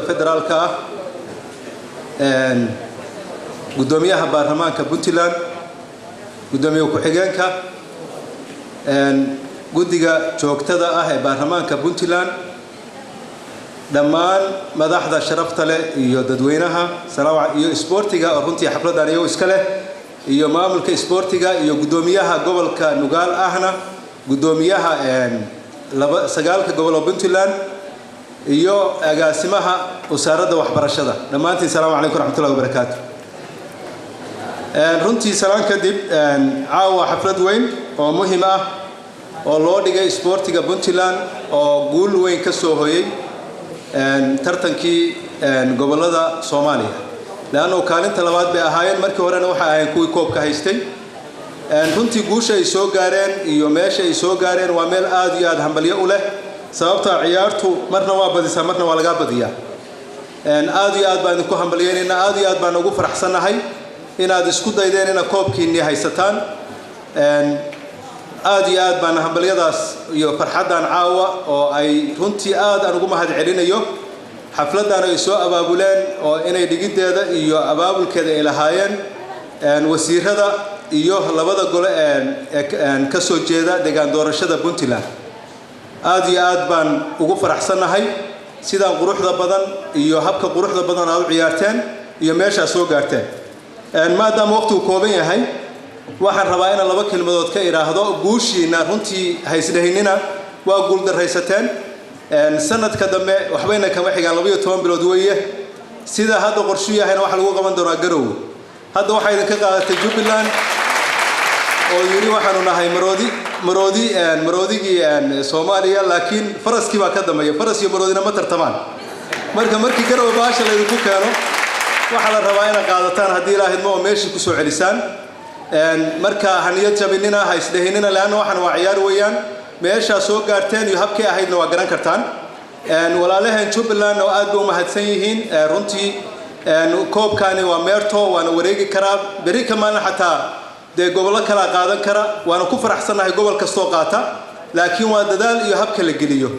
federaalka ah gudoomiyaha baarlamaanka Puntland gudoomiyaha ku-xigeenka guddiga joogtada ah ee baarlamaanka Puntland dhammaan madaxda sharafta leh iyo dadweynaha salaam iyo isboortiga oo runtii xafladan iyo iska leh iyo maamulka isboortiga iyo gudoomiyaha gobolka Nugaal ahna gudoomiyaha sagaalka gobol Puntland iyo agaasimaha wasaaradda waxbarashada dhammaantiin salaamu calaykum waraxmatullaahi wabarakaatuh runtii salaan kadib caawa xaflad weyn oo muhiim ah oo loo dhigay isboortiga Puntland oo guul weyn ka soo hoyay tartankii gobolada Soomaaliya laana kaalinta labaad bay ahaayeen markii horena waxa ay kuwii koobka haystay runtii guusha ay soo gaareen iyo meesha ay soo gaareen waa meel aad iyo aad hambalyo u leh sababta ciyaartu marna waa badisaa marna waa laga badiyaa aad iyo aad baan ku hambalyeynaa aad iyo aad baan ugu faraxsanahay inaad isku daydeen in koobkiinni haysataan aad iyo aad baan hambalyadaas iyo farxadan caawa oo ay runtii aad aan ugu mahad celinayo xafladan ay soo abaabuleen oo inay dhigideeda iyo abaabulkeeda ay lahaayeen wasiirada iyo labada gole ka soo jeeda deegaan doorashada Puntland aad iyo aad baan ugu faraxsanahay sidaan quruxda badan iyo habka quruxda badan aad u ciyaarteen iyo meesha soo gaarteen maadaama waqtigu kooban yahay waxaan rabaa in laba kelmadood ka iraahdo guushiina runtii haysdaynina waa guul daraysateen sanadka dambe waxbayna kama xigaan 12 bilood weeye sida hadda qorshu yahayna waxa lagu qaban doonaa Garowe hadda waxa idinka qaadatay Jubaland oo yiri waxaanu nahay maroodigi Soomaaliya laakiin faraskii baa ka dambeeya faras iyo maroodina ma tartamaan markii Garowe baasha la idinku keeno waxa la rabaa in qaadataan hadii Ilaahay ma meeshii ku soo celisaan marka haniyad jabinina haysdaynina laana waxaan waa ciyaar weeyaan meesha soo gaarteen iyo habkii ahaydna waa garan kartaan walaalahan Jubaland oo aad u mahadsan yihiin runtii koobkaani waa meerto waana wareegi karaa bari kamaan xataa de gobol kala qaadan kara waana ku faraxsanahay gobol kasto qaata laakiin waa dadaal iyo habka la geliyo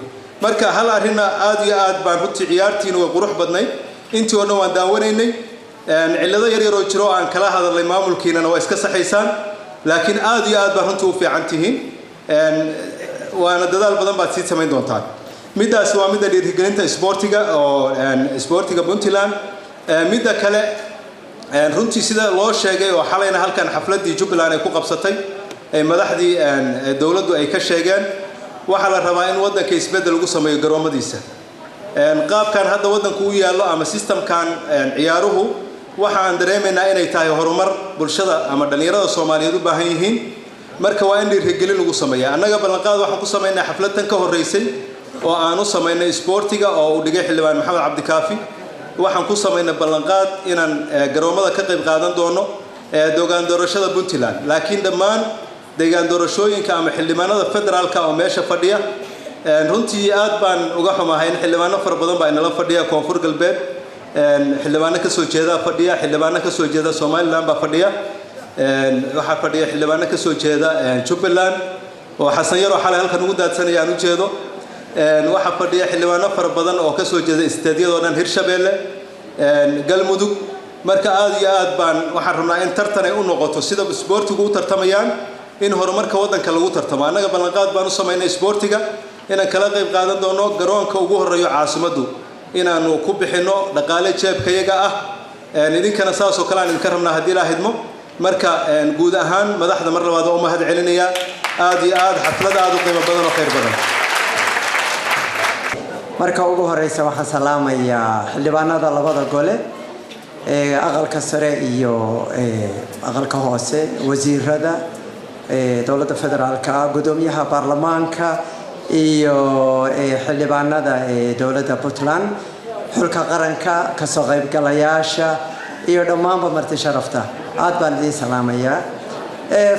marka hal arina aad iyo aad baan runtii ciyaartiin way qurux badnay intii oo dhan waan daawanaynay cilado yar oo jiro aan kala hadalay maamulkiina waa iska saxaysan laakiin aad iyo aad baan runtii u fiican tihiin waana dadaal badan baad sii samayn doontaan midaas waa mid dhiirigelinta isboortiga oo isboortiga Puntland midda kale runtii sida loo sheegay oo xalayna halkan xafladii Jubaland ay ku qabsatay ay madaxdii dawladdu ay ka sheegeen waxa la rabaa in wadanka isbedel lagu sameeyo garoomadiisa qaabkan hadda wadanku u yaalo ama systemkan ciyaaruhu waxaan dareemaynaa inay tahay horumar bulshada ama dhalinyarada Soomaaliyeed u baahan yihiin marka waa in dhiirigelin lagu sameeyo annaga ballanqaad waxaan ku sameynaa xafladan ka horeysay oo aan u sameynay isboortiga oo u dhigay xildhibaan Maxamed Cabdikaafi waxaan ku sameynay ballanqaad inaan garoomada ka qayb qaadan doono deegaan doorashada Puntland laakiin dhammaan deegaan doorashooyinka ama xildhibaanada federaalka oo meesha fadhiya runtii aad baan uga xumahay in xildhibaano far badan baa inala fadhiya koonfur galbeed xildhibaano ka soo jeeda fadhiya xildhibaano ka soo jeeda Soomaaliland baa fadhiya waxa fadhiya xildhibaano ka soo jeeda Jubaland oo Xasan Yaro xalay halkan ugu daadsanaya aan u jeedo waxa fadhiya xildhibaano far badan oo ka soo jeeda istaadiyada dhan Hirshabeelle Galmudug marka aad iyo aad baan waxaan rabnaa in tartan ay u noqoto sida isboortigu u tartamayaan in horumarka wadanka lagu tartamo anaga ballanqaad baan u sameynay isboortiga inaan kala qayb qaadan doono garoonka ugu horeeyo caasimadu inaanu ku bixino dhaqaale jeebkayaga ah idinkana saas oo kale aan idinka rabnaa hadii Ilaahay idmo marka guud ahaan madaxda mar labaad oo mahad celinaya aad iyo aad xaflada aad u qiimo badan oo khayr badan marka ugu horeysa waxaan salaamayaa xildhibaanada labada gole aqalka sare iyo aqalka hoose wasiirada dawladda federaalka gudoomiyaha baarlamaanka iyo xildhibaanada dawladda Puntland xulka qaranka ka soo qaybgalayaasha iyo dhammaanba marti sharafta aad baan idin salaamayaa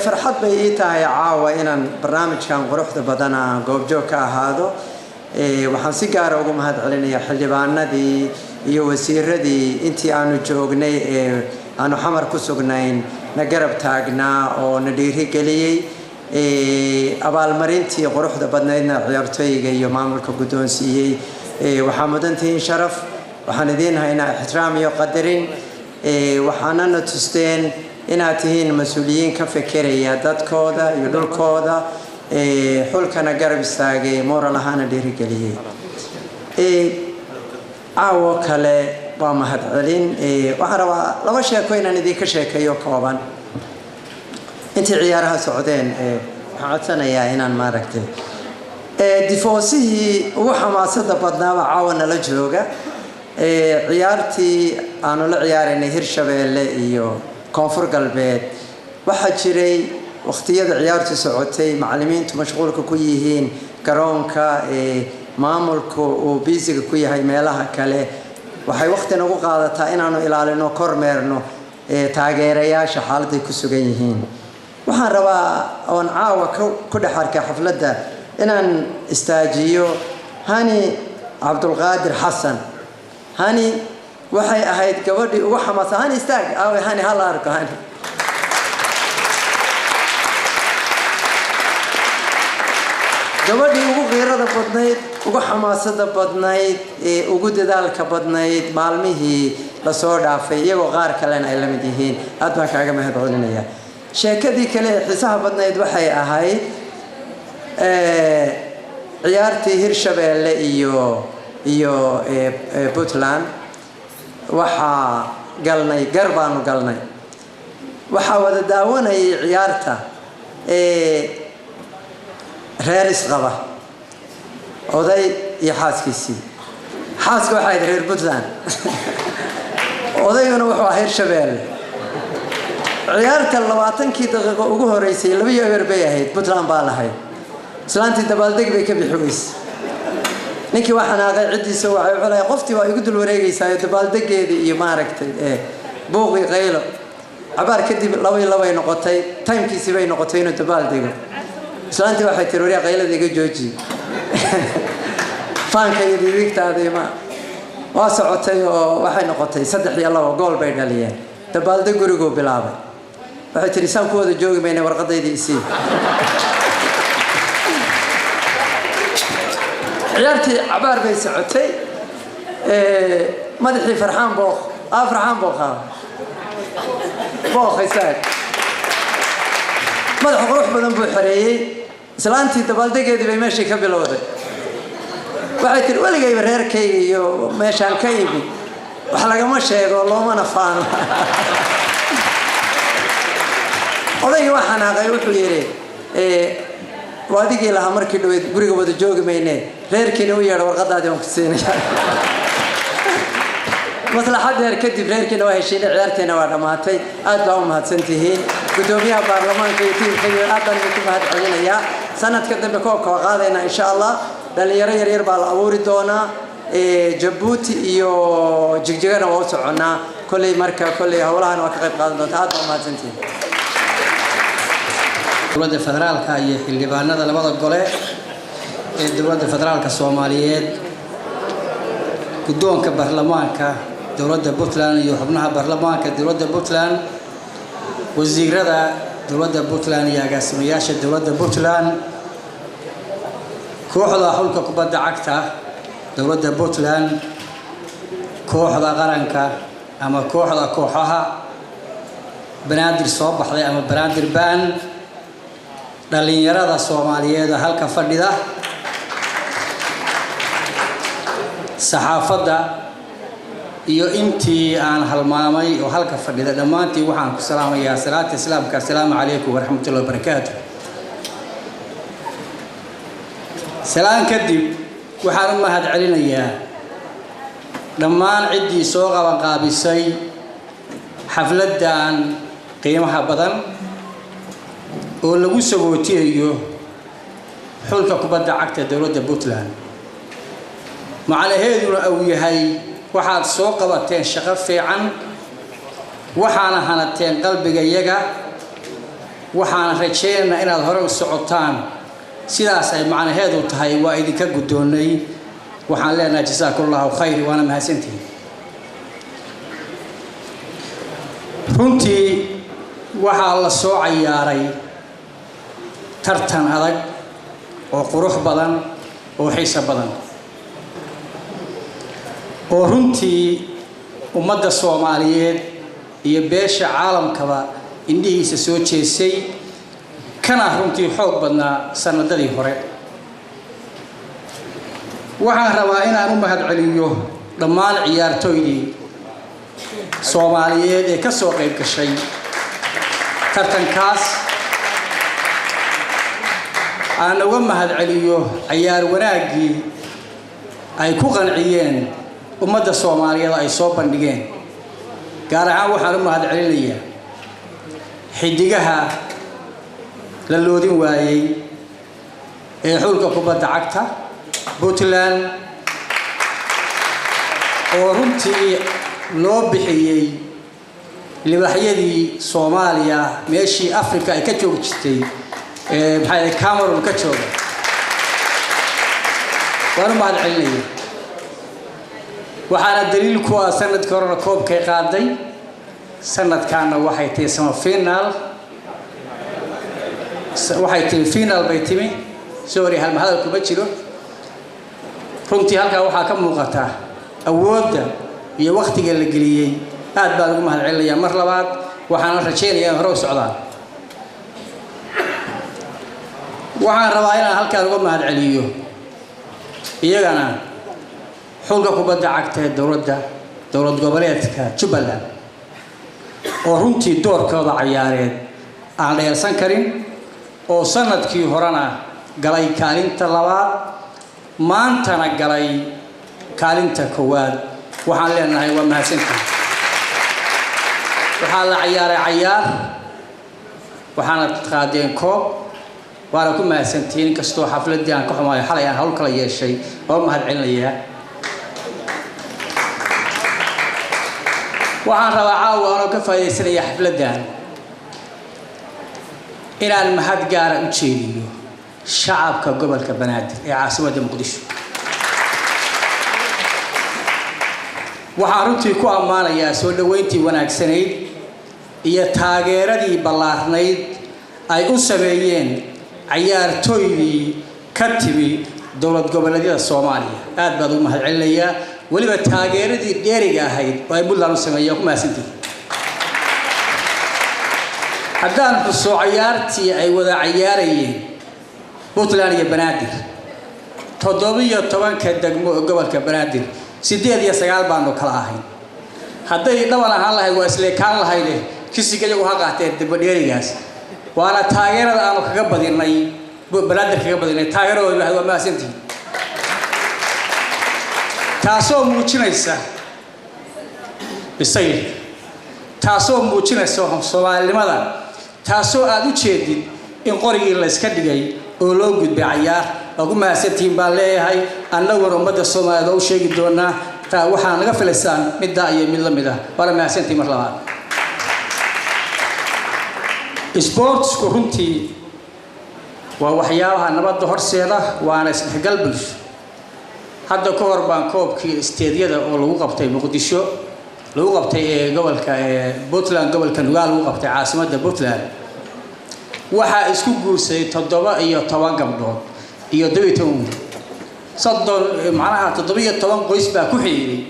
farxad bay ii tahay caawa inaan barnaamijkan quruxda badan aan goobjoog ka ahaado waxaan si gaar ah ugu mahad celinayaa xildhibaanadii iyo wasiiradii intii aanu joognay aanu xamar ku sugnayn na garab taagnaa oo na dhiirigeliyay abaalmarintii quruxda badnaydna ciyaartooyga iyo maamulka guddoonsiiyay waxaa mudantihiin sharaf waxaan idiin haynaa ixtiraam iyo qadarin waxaanana tusteen inaad tihiin mas-uuliyiin ka fekeraya dadkooda iyo dhulkooda xulkana garab istaagay moral ahaana dhiirigeliyey caawo kale waa mahadcelin waxaan rabaa laba sheeko inaan idinka sheekeeyo kooban intii ciyaaraha socdeen waxaan codsanayaa inaan maaragtay difoosihii ugu xamaasada badnaaba caawa nala jooga ciyaartii aanu la ciyaaraynay Hirshabeelle iyo Koonfur Galbeed waxaa jiray waqtiyada ciyaartu socotay macallimiintu mashquulka ku yihiin garoonka maamulku uu biisiga ku yahay meelaha kale waxay waqti nagu qaadataa inaanu ilaalino kormeerno taageerayaasha xaaladda ku sugan yihiin waxaan rabaa oon caawa ku dhex arkay xafladda inaan istaajiyo hani Cabdulqaadir Xasan hani waxay ahayd gabadhii ugu xamaasan hani istaag hani hal arko hani gabadhii ugu qiirada badnayd ugu xamaasada badnayd ugu dadaalka badnayd maalmihii la soo dhaafay iyagoo qaar kalena ay la mid yihiin aad baan kaaga mahadcelinayaa sheekadii kale ee xiisaha badnayd waxay ahayd ciyaartii Hirshabeelle iyo Puntland waxaa galnay garbaanu galnay waxaa wada daawanayay ciyaarta reer isqaba oday iyo xaaskiisii xaaska waxay ahayd reer Puntland odayguna wuxuu ahaa Hirshabeelle ciyaarta 20 daqiiqo ugu horeysay 2-0 bay ahayd Puntland baa lahayd islaantii dabaaldeg bay ka bixiyay ninkii waxaan aqay cidiisa waxay u xulay qoftii waa igu dul wareegaysaa dabaaldegeedii iyo maaragtay buuqi qaylo abaar kadib 2-2 ay noqotay timekiisii bay noqotay inuu dabaaldego islaantii waxay tiri wariya qaylada iga jooji faanka iyo digtaadii ma waa socotay oo waxay noqotay 3-2 gool bay dhaliyeen dabaaldeg gurigu bilaabay waxay tiri saan ku wada joogi meena warqadeydii isii ciyaartii abaar bay socotay madaxii Farxaan Booq isaag madax qurux badan buu xareeyay islaantii dabaaldegeedii bay meeshii ka bilowday waxay tiri waligay reerkayga iyo meeshaan ka ibi wax lagama sheego loomana faano odayga waxaan aqay wuxuu yiri waadigii laha markii dhaweyd guriga wada joogi meynee reerkiina u yeedho warqadaadii aan ku siinaya maslaxadeer kadib reerkiina waa heshiinay ciyaarteena waa dhamaatay aad baa u mahadsantihiin gudoomiyaha baarlamaanka iyo tiimkayga aad baan ku mahadcelinayaa sanadka dambe koobka waa qaadayna insha Allah dhalinyaro yar baa la abuuri doonaa Djibouti iyo Jigjigana waa u soconaa kulay marka kulay hawlahan waa ka qayb qaadan doontaa aad baa u mahadsantihiin dowladda federaalka iyo xildhibaanada labada gole ee dowladda federaalka Soomaaliyeed guddoonka baarlamaanka dowladda Puntland iyo xubnaha baarlamaanka dowladda Puntland wasiirada dowladda Puntland iyo agaasimayaasha dowladda Puntland kooxda xulka kubadda cagta dowladda Puntland kooxda qaranka ama kooxaha banaadir soo baxday ama banaadir baan dhalinyarada Soomaaliyeed halka fadhida saxaafadda iyo intii aan halmaamay oo halka fadhida dhamaantii waxaan ku salaamayaa salaanta islaamka assalaamu calaykum wa rahmatullahi wa barakaatuh salaan kadib waxaan u mahadcelinayaa dhammaan ciddii soo qabanqaabisay xafladan qiimaha badan oo lagu sagootiyo xulka kubadda cagta dowladda Puntland macnaheeduna uu yahay waxaad soo qabateen shaqo fiican waxaana hanateen qalbiga iyaga waxaana rajaynaynaa inaad hore u socotaan sidaas ay macnaheedu tahay waa idinka guddoonay waxaan leenahay jazaakallahu khayr waana mahadsantihiin runtii waxaa la soo ciyaaray tartan adag oo qurux badan oo xiiso badan oo runtii ummadda Soomaaliyeed iyo beesha caalamkaba indhihiisa soo jeesay kana runtii xoog badnaa sanadadii hore. waxaan rabaa inaan u mahadceliyo dhammaan ciyaartooydii Soomaaliyeed ee ka soo qayb gashay tartankaas. aan uga mahadceliyo ciyaar wanaagii ay ku qanciyeen ummadda Soomaaliyeed ay soo bandhigeen. gaar ahaan waxaan u mahadcelinayaa xidigaha la loodin waayay ee xulka kubadda cagta Puntland oo runtii loo bixiyay libaxyadii Soomaaliya meeshii Afrika ay ka joogtay maxay Cameroon ka jooga. waan u mahadcelinayaa. waxaana daliil ku ah sanadkii horena koobkay qaaday, sanadkaana waxay tahay semifinal, waxay tahay final bay timi. sorry hal mahadal kuma jiro. runtii halkaa waxaa ka muuqata awoodda iyo waqtiga la geliyay. aad baan ugu mahadcelinayaa mar labaad. waxaan rajaynayaa hore u socdaan. waxaan rabaa inaan halkaan uga mahadceliyo iyagana xulka kubadda cagta ee dowlad goboleedka Jubbaland oo runtii doorkooda ciyaareed aan dheersan karin, oo sanadkii horena galay kaalinta labaad, maantana galay kaalinta koowaad. waxaan leenahay waa mahadsantihiin. waxaa la ciyaaray ciyaar, waxaana qaadeen koob. waana ku mahadsantihiin kastoo xafladii aan ka xumaay xalay aan hawl kala yeeshay. oo mahadcelinayaa. waxaan rabaa caawa anoo ka faa'iidaysanaya xafladan inaan mahad gaara u jeediyo shacabka gobolka Banaadir ee caasimadda Muqdisho. waxaan runtii ku ammaanayaa soo dhaweyntii wanaagsanayd iyo taageeradii ballaarnayd ay u sameeyeen ciyaartooydii ka timi dowlad goboleedyada Soomaaliya. aad baan ugu mahadcelinayaa. weliba taageeradii dheeriga ahayd oo ay Puntland u sameeyeen ku mahadsantihiin. haddaan kusoo ciyaartii ay wada ciyaarayeen Puntland iyo Banaadir 17 degmo oo gobolka Banaadir 8 iyo 9 baanu kala ahayn. hadday dhawan ahaan lahayd waa isla kaan lahayd kisiga iyagu ha qaateen dib dheerigaas. waana taageerada aanu kaga badinay Banaadir kaga badinay taageeradooda waa mahadsantihiin. taasoo muujinaysa bisayl, taasoo muujinaysa Soomaalinimada, taasoo aad u jeedid in qorigii la iska dhigay oo loo gudbay ciyaar. ugu mahadsantihiin baan leeyahay. annaguna ummadda Soomaaliyeed oo sheegi doonaa taa waxaa naga filaysaan midda iyo mid la mid ah. wala mahadsantihiin mar labaad. sportsku runtii waa waxyaabaha nabadda horseeda, waana isdhexgal bulsho. hadda ka hor baan koobkii isteediyada oo lagu qabtay Muqdisho lagu qabtay ee gobolka Puntland, gobolka Nugaal lagu qabtay caasimadda Puntland. waxaa isku guursay 17 gabdhood iyo 12 صدر معناها 17 qoys baa ku xiriiray.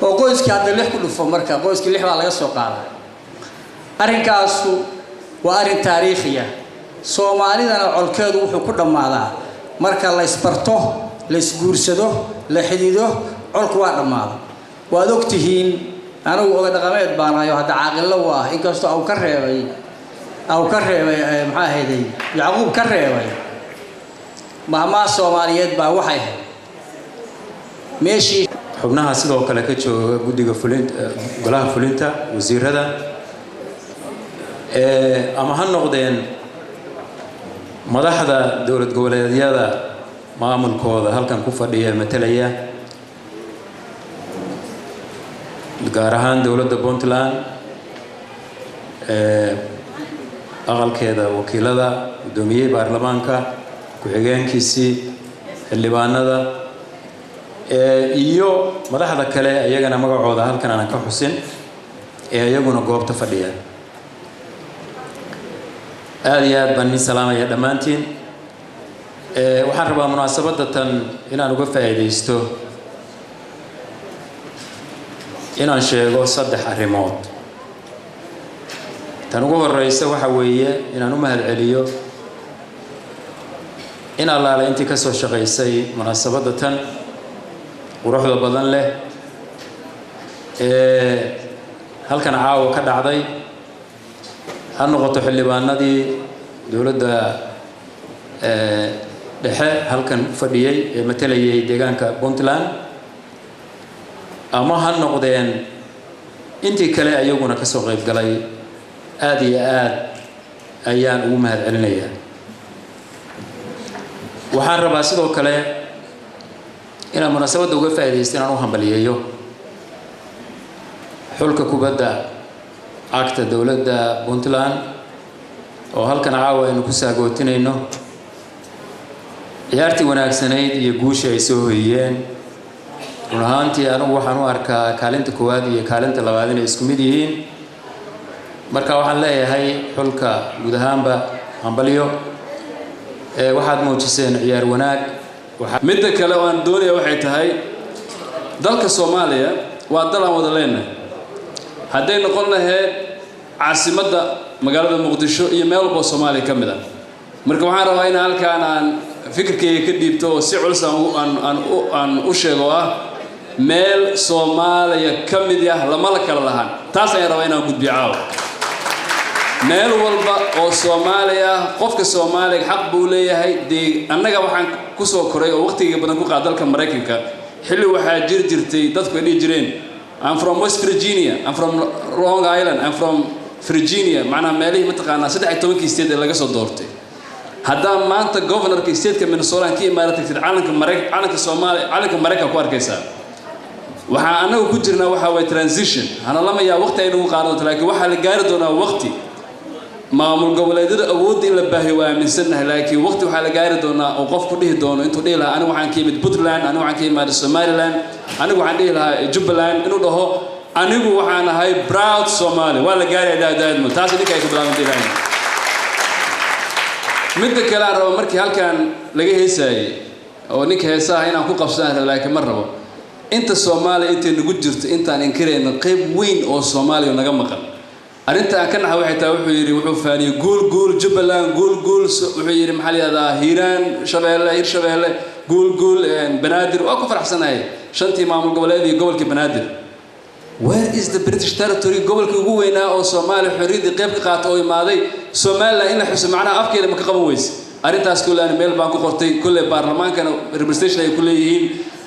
oo qoyskii hadda lix ku dhufo marka qoyskii lix baa laga soo qaaday. arrinkaasu waa arrin taariikhi ah. Soomaalidana colkeedu wuxuu ku dhamaadaa marka la isbarto, la isguursado, la xidido, colku waa dhamaada. waad ogtihiin anigu oga dhaqameed baan ayo hadda caaqilo waa inkastoo uu ka reebay maxaa ahaydey Yacquub ka reebay mahmaa Soomaaliyeed baa waxay meeshii xubnaha sidoo kale ka jooga guddiga fulinta golaha fulinta wasiirada ama ha noqdeen madaxda dowlad goboleedyada maamulkooda halkan ku fadhiya matalaya, gaar ahaan dowladda Puntland aqalkeeda wakiilada, guddoomiye baarlamaanka, ku-xigeenkiisii, xildhibaanada iyo madaxda kale ayagana magacooda halkan aan ka xusin ee ayaguna goobta fadhiya. aad iyo aad baan idin salaamaya dhammaantiin. waxaan rabaa munaasabadda tan inaan uga faa'iidaysto inaan sheego 3 arrimood. tan ugu horeysa waxa weeye inaan u mahadceliyo in allaale intii ka soo shaqeysay munaasabada tan quruxda badan leh halkan caawa ka dhacday ha noqoto xildhibaanadii dowladda dhexe halkan fadhiyay ee matalayay deegaanka Puntland ama ha noqdeen intii kale ayaguna ka soo qayb galay aad iyo aad ayaan ugu mahadcelinayaa. waxaan rabaa sidoo kale inaan munaasabada uga faa'iideysto inaan u hambaliyeeyo xulka kubadda cagta dowladda Puntland oo halkan caawa aynu ku saagootinayno ciyaartii wanaagsanayd iyo guusha ay soo hoyeen. run ahaantii anigu waxaan u arkaa kaalinta koowaad iyo kaalinta labaad inay isku mid yihiin. marka waxaan leeyahay xulka guud ahaanba hambaliyo waxaad muujiseen ciyaar wanaag. midda kale oo aan doonayaa waxay tahay dalka Soomaaliya waa dal aan wada leenahay. hadday noqon lahayd caasimadda magaalada Muqdisho iyo meel walba Soomaaliya ka mid ah. marka waxaan rabaa in halkaan aan fikirkayga ka dhiibto oo si culus aan u sheego meel Soomaaliya ka mid ah lama la kala lahaan. taas ayaan rabaa inaan gudbiyo caawa. meel walba oo Soomaaliya qofka Soomaaliga xaq buu leeyahay. annaga waxaan ku soo koray oo waqtiga badan ku qaad dalka Mareykanka xilli waxaa jirtay dadku ay jireen I'm from West Virginia, I'm from Long Island, I'm from Virginia. macnaha meelihii mataqaanaa 13 state ee laga soo doortay. haddaan maanta governorka state-ka Minnesota ka imaaratay calanka Soomaaliya calanka Mareykanka ku arkaysaa. waxaan anagu ku jirnaa waxa way transition. hana lama yaa waqti ay nagu qaadato laakiin waxa la gaari doonaa waqti maamul goboleedyada awoodda in la baahiyo waa aaminsanahay laakiin waqti waxa la gaari doonaa oo qofku dhihi doono intuu dhihi lahaa anigu waxaan ka yimid Puntland, anigu waxaan ka yimid Somaliland, anigu waxaan dhihi lahaa Jubaland, inuu dhaho anigu waxaan ahay proud Somali. waa la gaari daadmo taas idinka ay ku bilaabantay ilaahay. midda kale aan rabo markii halkan laga heesayay oo ninka heesaha inaan ku qabsadaan laakiin ma rabo inta Soomaali intay nagu jirto intaan inkareyno qayb weyn oo Soomaaliya naga maqan. arinta aan ka naxay waxay tahay wuxuu yiri wuxuu faaniyay guul Jubaland guul wuxuu yiri maxaa la Hiiraan Shabeelle guul Banaadir waa ku faraxsanahay shantii maamul goboleed iyo gobolka Banaadir. where is the British territory gobolka ugu weynaa oo Soomaaliya xorriyadda qayb ka qaato oo imaaday Soomaaliland in la xuso macnaha afkeeda ma ka qaban weyse. arintaas kullaan meel baan ku qortay kulle baarlamaankana representation ay ku leeyihiin.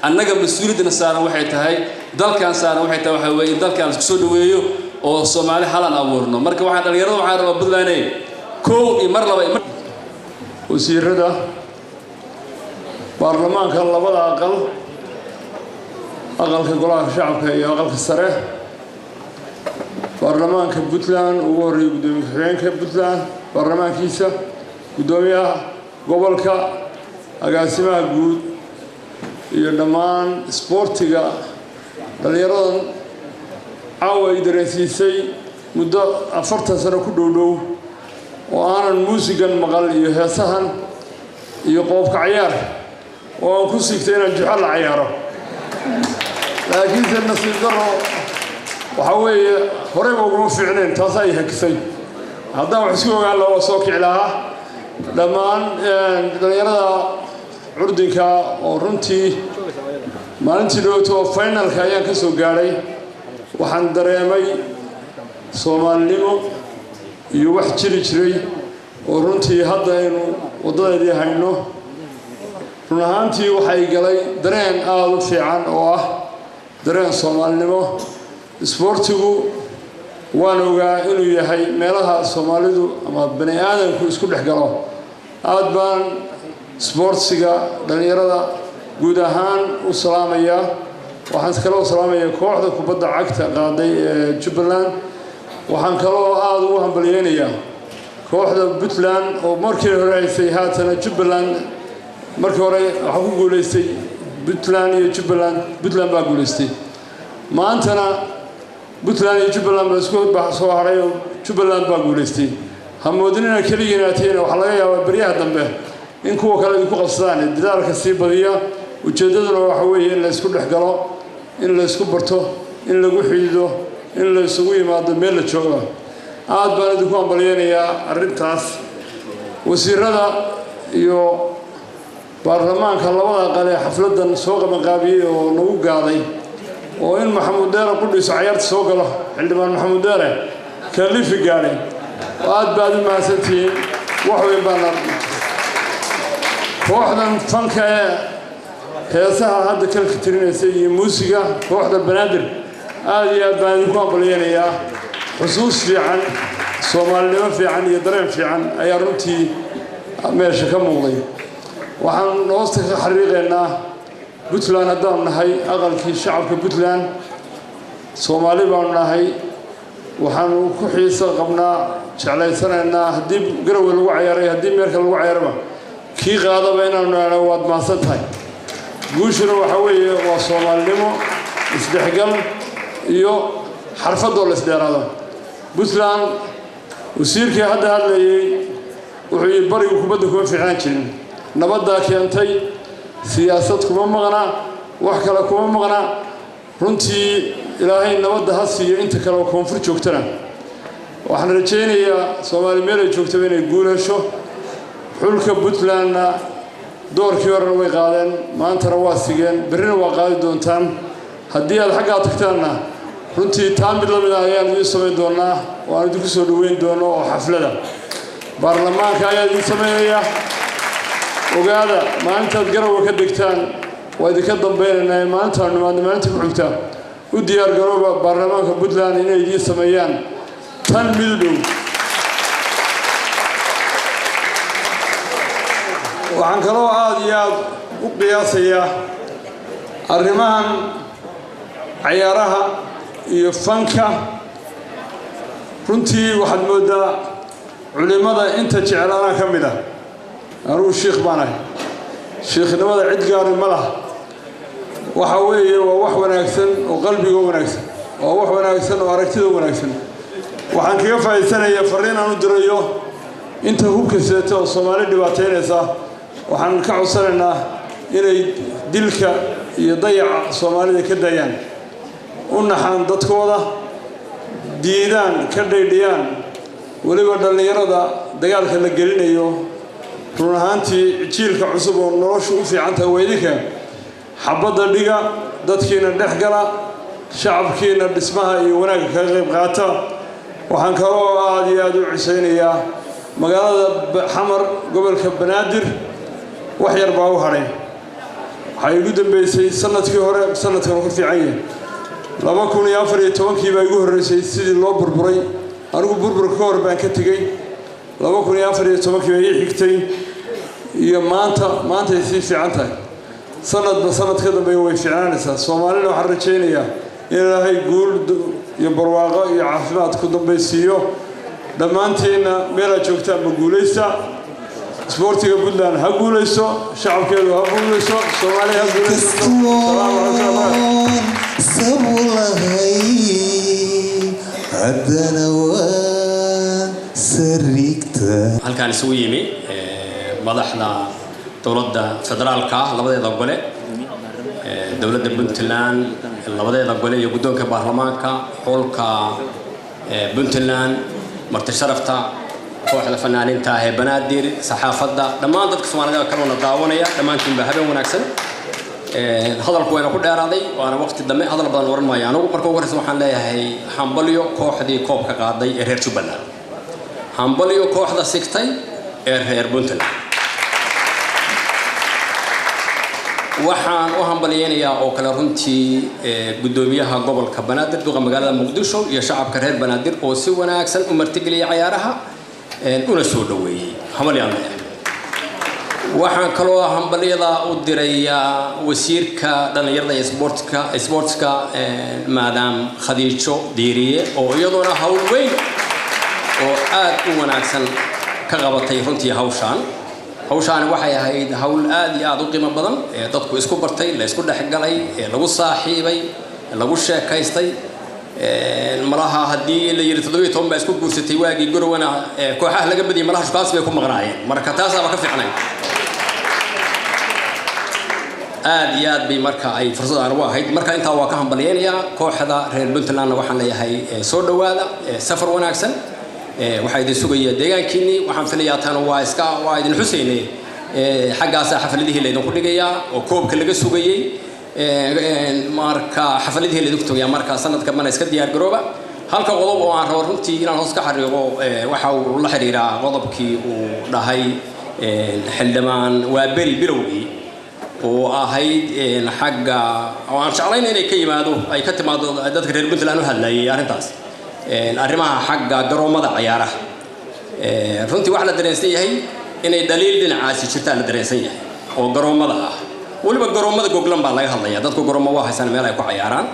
annaga mas'uuliyadna saaran waxay tahay dalkan saaran waxay tahay waxa weeye dalkan isku soo dhaweeyo oo Soomaali halan abuurno. marka waxaan dhalinyarada waxaan rabaa Puntland koow iyo mar laba wasiirada baarlamaanka labada aqalka golaha shacabka iyo aqalka sare baarlamaanka Puntland ugu horeeyay gudoomiyaha xigeenka Puntland baarlamaankiisa gudoomiyaha gobolka agaasimaha guud iyo dhammaan sportiga dhalinyaradan caawa ay dareensiisay muddo 40 sano ku dhow oo aanan muusigan maqal iyo heesahan iyo qoobka ciyaar oo aan ku sigtay inaan jecel la ciyaaro. laakiin se nasiib daro waxa weeye horey uguma fiicneen taas ay hakisay. haddaan wax isku ogaan lahaa soo kici lahaa dhammaan dhalinyarada curdinka oo runtii maalintii dhowto finalka ayaan ka soo gaaray. waxaan dareemay Soomaalnimo iyo wax jiray oo runtii hadda aynu wadadeedii hayno. run ahaantii waxay galay dareen aad u fiican oo dareen Soomaalnimo. sportigu waan ogaa inuu yahay meelaha Soomaalidu ama bani aadamku isku dhex galo. aad baan sportsiga dhalinyarada guud ahaan u salaamaya. waxaan kaloo salaamaya kooxda kubadda cagta qaaday ee Jubaland. waxaan kaloo aad ugu hambalyeynaya kooxda Puntland oo markii hore ay haatana Jubaland markii hore waxa ku guuleystay Puntland iyo Jubaland. Puntland baa guuleystay. maantana Puntland iyo Jubaland baa isku soo haray oo Jubaland baa guuleystay. hamoodinina kaliya inaateen waxa laga yaabaa bariyaha dambe in kuwa kale ku qabsadaan dadaalka sii badiya. ujeedaduna waxa weeye in la isku dhex galo in la isku barto in lagu xidido in la isugu yimaado meel la joogo aad baan idinku hambalyeynayaa arrintaas wasiirada iyo baarlamaanka labada aqal ee xafladan soo qabanqaabiyey oo nagu gaaday oo in maxamuud deere qudhiiso cayaarta soo galo xildhibaan maxamuud deere kalifi gaadhay aad baad u mahadsantihiin wax weyn baan kooxdan fanka ee heesaha hadda kalka tirinaysa iyo muusiga kooxda banaadir aad iyo aad baan idinku hambalyeynayaa xusuus fiican soomaalinimo fiican iyo dareen fiican ayaa runtii meesha ka muuqday waxaan hoosta ka xariiqaynaa puntland haddaan nahay aqalkii shacabka puntland soomaali baanu nahay waxaanu ku xiiso qabnaa jeclaysanaynaa haddii garowe lagu cayaaray haddii meelka lagu cayaaraba kii qaadaba inaanu nahno waad mahadsan tahay guushuna waxa weeye waa soomaalinimo isdhexgal iyo xarfadoo la isdheeraado puntland wasiirkii hadda hadlayay wuxuu yidhi barigu kubadda kuma fiicnaan jirin nabaddaa keentay siyaasad kuma maqna wax kale kuma maqna runtii ilaahay nabadda ha siiyo inta kale oo koonfur joogtana waxaan rajaynayaa soomaali meel ay joogtaba inay guul hesho xulka puntlandna doorkii horena way qaadeen maantana waa sigeen berrina waa qaadi doontaan haddii aad xaggaa tagtaanna runtii taa mid la mid ah ayaan idiin samayn doonaa oo aan idinku soo dhoweyn doono oo xaflada baarlamaanka ayaa idiin samaynaya ogaada maalintaad garowa ka degtaan waa idinka dambaynaynaa maalintaan nimaadna maalinta ku xigta u diyaar garooba baarlamaanka puntland inay idiin sameeyaan tan mid dhow waxaan kaloo aad iyo aad u qiyaasayaa arrimahan cayaaraha iyo fanka runtii waxaad moodaa culimada inta jeclaana ka mid ah anugu shiikh baan ahay shiikhnimada cid gaari ma laha waxa weeye waa wax wanaagsan oo qalbiga wanaagsan waa wax wanaagsan oo aragtida wanaagsan waxaan kaga faa'iidsanayaa fariin aan u dirayo inta hubka seeta oo soomaali dhibaataynaysa waxaan ka codsanaynaa inay dilka iyo dayaca soomaalida ka dayaan u naxaan dadkooda diidaan ka dhaydhiyaan weliba dhallinyarada dagaalka la gelinayo run ahaantii jiilka cusub oo noloshu u fiican tahay weydinka xabadda dhiga dadkiina dhex gala shacabkiina dhismaha iyo wanaagga kaga qayb qaata waxaan kaloo aad iyo aad u cisaynayaa magaalada xamar gobolka banaadir wax yar baa u hadhay waxay igu dambeysay sanadkii hore sanadkan ku fiican yahay 2014 baa igu horreysay sidii loo burburay anigu burbur ka hor baan ka tegey 2014 baa ii xigtay iyo maantay sii fiican tahay sanadba sanad ka dambeeya way fiicnaanaysaa soomaalina waxaan rajaynayaa in ilaahay guul iyo barwaaqo iyo caafimaad ku dambaysiiyo dhammaantiinna meelaad joogtaan ma guulaysta isboortiga puntland ha guulayso shacabkeedu ha guulayso soomaaliya ha guulayso halkaan isugu yimi madaxda dowladda federaalka labadeeda gole dowladda puntland labadeeda gole iyo guddoonka baarlamaanka xulka puntland marti sharafta kooxda fanaaniinta ah ee banaadir saxaafadda dhammaan dadka Soomaalida kale oo daawanaya dhammaantiin baa habeen wanaagsan hadalku wayna ku dheeraaday waana waqti dambe hadal badan oran maayo anigu marka ugu horeysa waxaan leeyahay hambalyo kooxdii koobka qaaday ee reer Jubbaland hambalyo kooxda sigtay ee reer Puntland waxaan u hambalyeeynaya oo kala runtii gudoomiyaha gobolka Banaadir duqa magaalada Muqdisho iyo shacabka reer Banaadir oo si wanaagsan u martigeliyay ciyaaraha una soo dhaweeyay hambalyo waxaan kaloo hambalyada u diraya wasiirka dhalinyarada iyo sportska madam Khadiijo Diiriye oo iyaduna hawl weyn oo aad u wanaagsan ka qabatay runtii hawshaan waxay ahayd hawl aad iyo aad u qiimo badan ee dadku isku bartay la isku dhaxgalay ee lagu saaxiibay lagu sheekaystay malaha hadii la yiri 17 baa isku guursatay waagii gurwana kooxaha laga badiyay malaha shaqaas bay ku maqnaayeen marka taas aba ka fiicnay aad iyo aad bay marka ay fursad aan u ahayd marka intaa waa ka hambalyeynaya kooxda reer Puntland waxaan leeyahay soo dhawaada safar wanaagsan waxa idin sugaya deegaankiini waxaan filayaa tan waa idin xuseynay xaggaas xafladihii la idin ku dhigaya oo koobka laga sugayay marka xafladihii la idin ku tagaya marka sanadka mana iska diyaar garooba halka qodob oo aan rabo runtii inaan hoos ka xariiqo waxa uu la xiriiraa qodobkii uu dhahay xildhibaan waa beri bilowgii oo ahayd xagga oo aan jeclayn inay ka yimaado ay ka timaado dadka reer Puntland u hadlayay arrintaas arrimaha xagga garoomada ciyaaraha runtii waxa la dareensan yahay inay dhaliil dhinacaasi jirta la dareensan yahay oo garoomada ah waliba garoomada goglan baa laga hadlaya dadku garoomo waa haysan meel ay ku ciyaaraan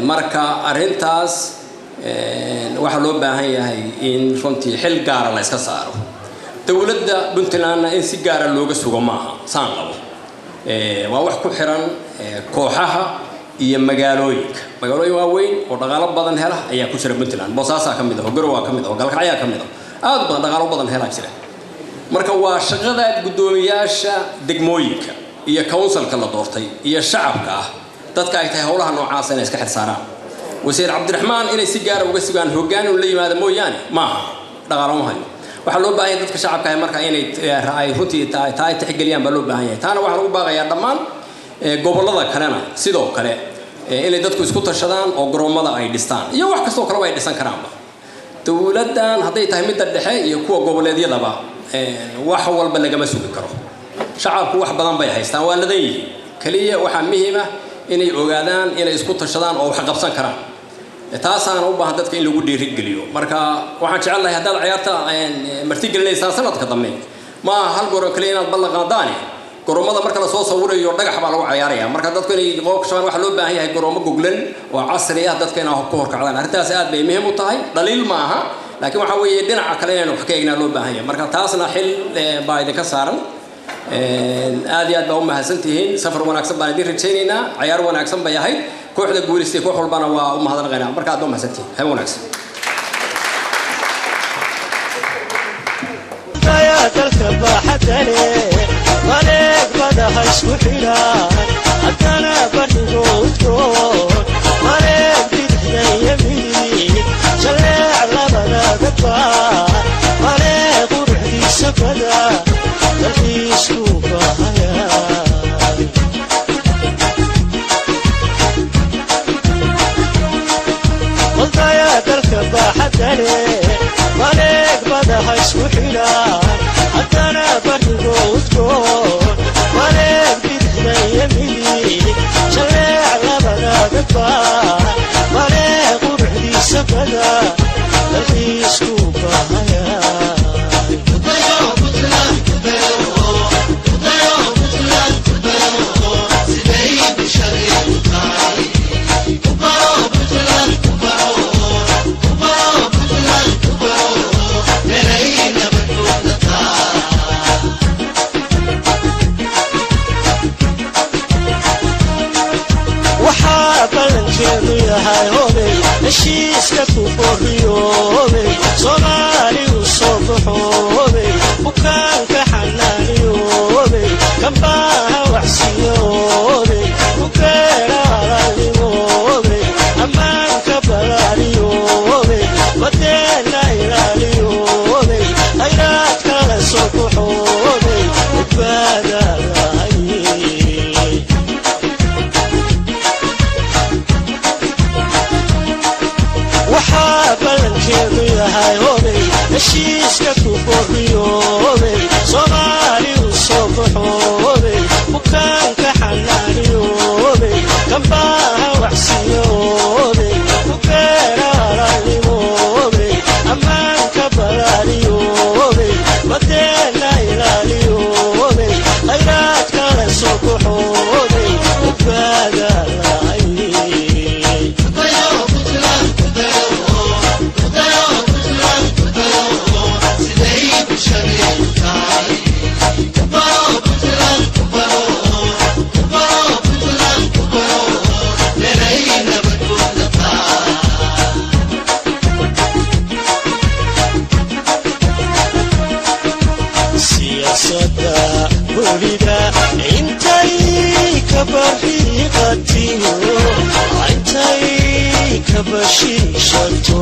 marka arrintaas waxa loo baahan yahay in runtii xil gaar ah la iska saaro dawladda Puntland in si gaar ah looga sugo maaha saan qabo waa wax ku xiran kooxaha iyo magaalooyinka waaweyn oo dhaqaale badan hela ayaa ku jira Puntland Boosaaso ka mid ah Garowe ka mid ah Galkacyo ka mid ah aad badan dhaqaale badan hela jira marka waa shaqada gudoomiyaasha degmooyinka iyo councilka la doortay iyo shacabka dadka ay tahay howlaha noocaas ah iska xilsaaraan wasiir Cabdiraxmaan inay si gaar ah uga sugaan hoggaan u la yimaado mooyaane maaha dhaqaale ma hayo waxa loo baahan yahay dadka shacabka ay marka inay raay runtii taay tixgeliyaan baa loo baahan yahay taana waxa lagu baaqayaa dhammaan gobolada kalena sidoo kale inay dadku isku tashadaan oo garoomada ay dhistaan iyo wax kasta oo kale ay dhisan karaanba dawladdan haday tahay mid dhexe iyo kuwa goboleedyadaba wax walba laga masuuli karo shacabku wax badan bay haystaan waa ladan yihiin kaliya waxa muhiim ah inay ogaadaan inay isku tashadaan oo wax qabsan karaan taasaan u baahan dadka in lagu dhiirigeliyo marka waxaan jecelahay hadal ciyaarta marti gelinaysa sanadka dambe ma hal goor kale inaad ballanqaadaan garoomada marka la soo sawirayo dhagax baa lagu ciyaaraya marka dadku inay qoobshaan waxa loo baahan yahay garoomo goglan oo casri ah dadka inay ku horkacdaan arrintaas aad bay muhiim u tahay dhaliil maaha laakiin waxa weeye dhinaca kale inaynu ka eegnaa loo baahan yahay marka taasna xil baa idin ka saaran aad iyo aad baa u mahadsantihiin safar wanaagsan baan idin rajaynaynaa ciyaar wanaagsan bay ahayd kooxda guuleystay koox walbana waa u mahadnaqaynaa marka aad u mahadsantihiin hay wanaagsan يا تلك بحدني وليك بدها سوحنا أنا برنوتو وليك بدنا يمين شلع على بنادبا وليك وروحي سكنا تلقي سوبا قلت يا تلك بحدني وليك بدها سوحنا أنا برنوتو وليك بدنا يمين شلع على بنادبا وليك وروحي سكنا تلقي سوبا heshiiska ku qorriyoobay Soomaali u soo baxoobay bukaanka xanaaniyoobay kambaaha waxsiyoobay bukeera alaaliyoobay ammaanka balaaliyoobay badeena ilaaliyoobay khayraadka la soo baxoobay badbaada heshiiska ku qorriyoobay Soomaali u soo baxoobay bukaanka xanaaniyoobay kambaaha waxsiyoobay bukeera alaaliyoobay ammaanka balaaliyoobay badeena ilaaliyoobay khayraadka la soo baxoobay badbaada never bashiishato